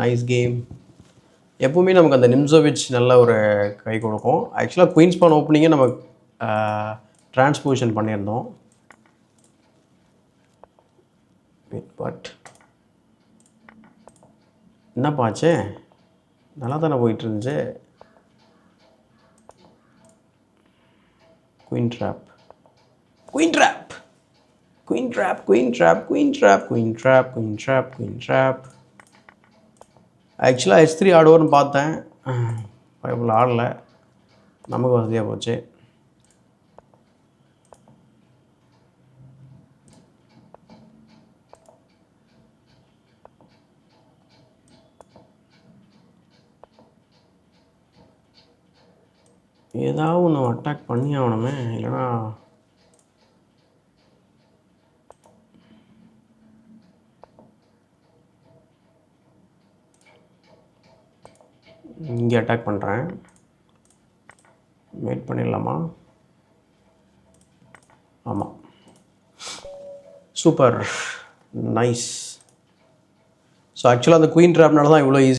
Nice game. எப்பவுமே நமக்கு அந்த நிம்சோவிச் நல்ல ஒரு கை கொடுக்கும். ஆக்சுவலாக குயின்ஸ் பான் ஓப்பனிங்கே நம்ம டிரான்ஸ்போசிஷன் பண்ணியிருந்தோம். பட் என்னப்பா ஆச்சு? நல்லா தானே போயிட்டு இருந்துச்சு. Queen drop, queen drop, queen drop, queen drop, queen drop, queen drop, queen drop, queen drop. ஆக்சுவலாக H3 ஆடுவோன்னு பார்த்தேன், பயபுள்ள ஆடலை. நமக்கு வசதியாக போச்சு. ஏதாவது ஒன்று அட்டாக் பண்ணி ஆகணுமே, இல்லைனா இங்கே அட்டாக் பண்ணுறேன். வெயிட் பண்ணிடலாமா? ஆமாம், சூப்பர், நைஸ். ஸோ ஆக்சுவலாக அந்த குயின் ட்ராப்னால தான் இவ்வளோ ஈஸி